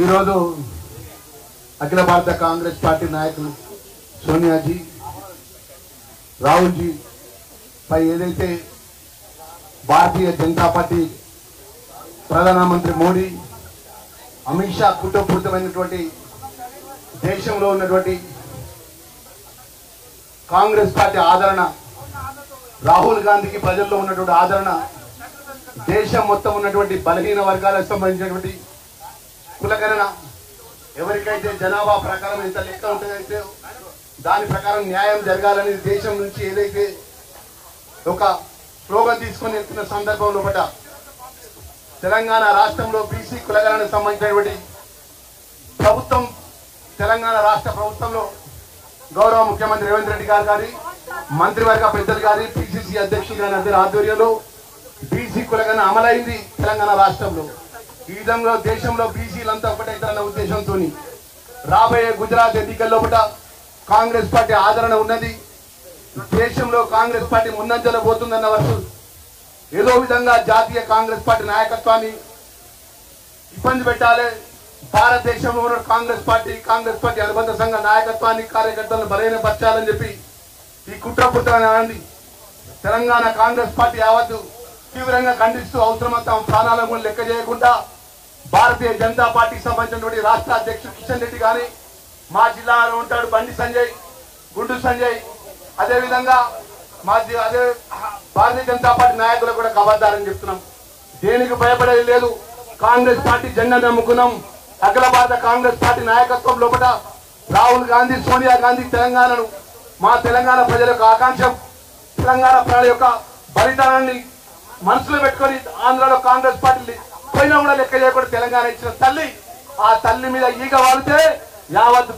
ఈరోజు అఖిల భారత కాంగ్రెస్ పార్టీ నాయకులు సోనియాజీ రాహుల్జీ పై ఏదైతే భారతీయ జనతా పార్టీ ప్రధానమంత్రి మోడీ అమిత్ షా కుట్రపూరితమైనటువంటి దేశంలో ఉన్నటువంటి కాంగ్రెస్ పార్టీ ఆదరణ, రాహుల్ గాంధీకి ప్రజల్లో ఉన్నటువంటి ఆదరణ, దేశం మొత్తం ఉన్నటువంటి బలహీన వర్గాలకు సంబంధించినటువంటి కులగణన, ఎవరికైతే జనాభా ప్రకారం ఎంత లెక్క ఉంటుందైతే దాని ప్రకారం న్యాయం జరగాలని దేశం నుంచి ఏదైతే ఒక స్లోగన్ తీసుకొని వెళ్తున్న సందర్భంలో తెలంగాణ రాష్ట్రంలో బీసీ కులగణనకు సంబంధించినటువంటి ప్రభుత్వం, తెలంగాణ రాష్ట్ర ప్రభుత్వంలో గౌరవ ముఖ్యమంత్రి రేవంత్ రెడ్డి గారు కానీ, మంత్రివర్గ పెద్దలు కానీ, పిసిసి అధ్యక్షులు గారి అందరి ఆధ్వర్యంలో బీసీ కులగణన అమలైంది తెలంగాణ రాష్ట్రంలో. ఈ విధంగా దేశంలో బీసీలంతా ఒకటైతేన్న ఉద్దేశంతో రాబోయే గుజరాత్ ఎన్నికల్లో కాంగ్రెస్ పార్టీ ఆదరణ ఉన్నది. దేశంలో కాంగ్రెస్ పార్టీ ముందంజలో పోతుందన్న వరకు ఏదో విధంగా జాతీయ కాంగ్రెస్ పార్టీ నాయకత్వాన్ని ఇబ్బంది పెట్టాలి, భారతదేశంలో ఉన్న కాంగ్రెస్ పార్టీ అనుబంధ సంఘ నాయకత్వాన్ని, కార్యకర్తలను బలహీనపరచాలని చెప్పి ఈ కుట్రపూరితమైనది తెలంగాణ కాంగ్రెస్ పార్టీ యావత్తు తీవ్రంగా ఖండిస్తూ అవసరమంతా ప్రాణాలను లెక్క చేయకుండా భారతీయ జనతా పార్టీకి సంబంధించినటువంటి రాష్ట్ర అధ్యక్షుడు కిషన్ రెడ్డి కానీ, మా జిల్లాలో ఉంటాడు బండి సంజయ్, గుండు సంజయ్, అదేవిధంగా అదే భారతీయ జనతా పార్టీ నాయకులు కూడా ఖబర్దారని చెప్తున్నాం. దేనికి భయపడేది లేదు. కాంగ్రెస్ పార్టీ జెండా నమ్ముకున్నాం. అఖిల భారత కాంగ్రెస్ పార్టీ నాయకత్వం లోపల రాహుల్ గాంధీ, సోనియా గాంధీ తెలంగాణను, మా తెలంగాణ ప్రజల యొక్క ఆకాంక్ష, తెలంగాణ ప్రజల యొక్క బలిదానాన్ని మనసులో పెట్టుకొని ఆంధ్రలో కాంగ్రెస్ పార్టీ పోయినా కూడా లెక్క చేయకుండా తెలంగాణ ఇచ్చిన తల్లి, ఆ తల్లి మీద ఈగ వాలితే యావత్